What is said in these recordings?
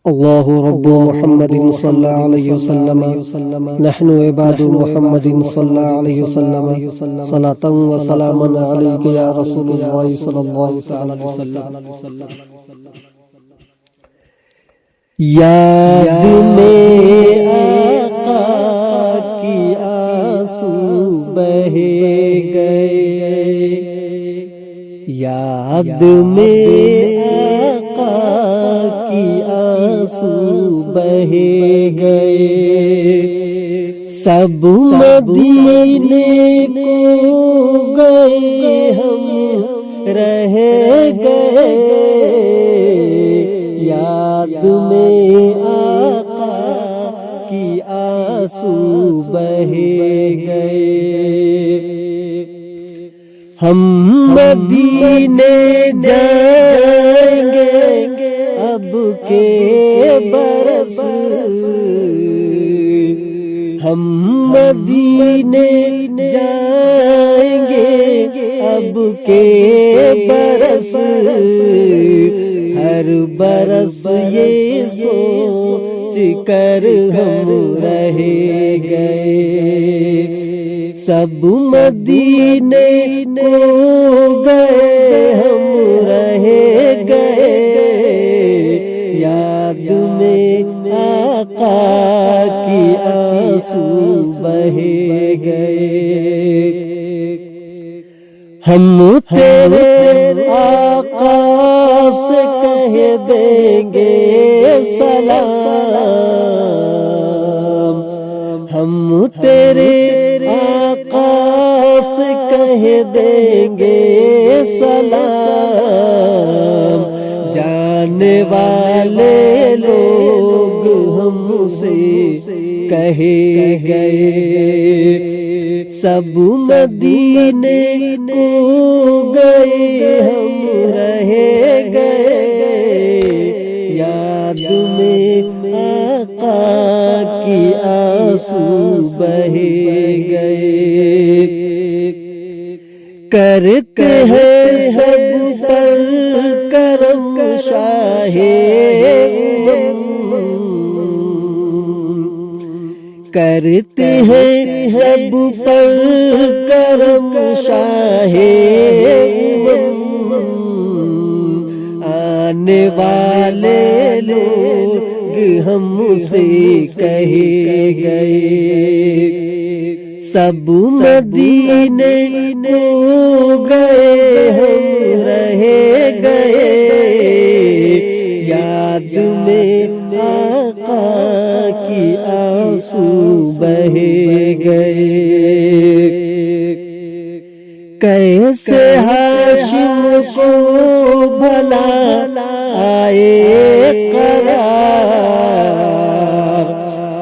الله رب محمد صلى الله عليه وسلم نحن عباد محمد صلى الله عليه وسلم صلاة وسلاما عليك يا رسول الله صلى الله عليه وسلم. یاد میں آقا کی آنسو بہے گئے، یاد میں آقا کی آنسو بہے گئے، سب مدینے کو گئے ہم رہ گئے، یاد میں آقا کی آنسو بہے گئے، ہم مدینے جائیں گے اب کے برس، ہم مدینے جائیں گے اب کے برس، ہر برس یہ سوچ کر ہم رہ گئے، سب مدینے کو گئے ہم رہ گئے، یاد میں آقا کی آنسو بہے گئے، ہم تیرے آقا سے کہہ دیں گے سلام، ہم تیرے آقا سے کہہ دیں گے سلام، جانے والے لوگ ہم سے کہے گئے، سب مدینے کو گئے ہم رہ گئے، یاد میں آقا کی آنسو بہے گئے، کرتے ہیں سب پر کرم شاہ کرتے ہیں سب پر کرم شاہ، آنے والے لوگ ہم سے کہے گئے، سب مدینے کو گئے ہم رہ گئے، یاد میں آقا کی آنسو بہے گئے، کیسے ہاشم کو بھلا آئے قرار،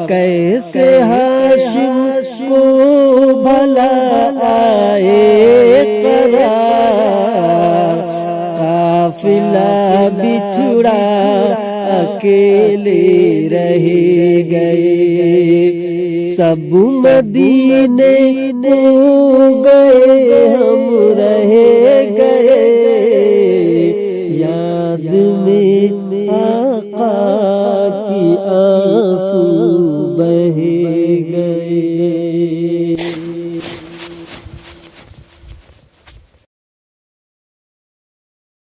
کیسے ہاشم کو بھلا آئے قرار، قافلہ بچھڑا اکیلے رہ گئے، سب مدینے کو گئے ہم رہ گئے، یاد میں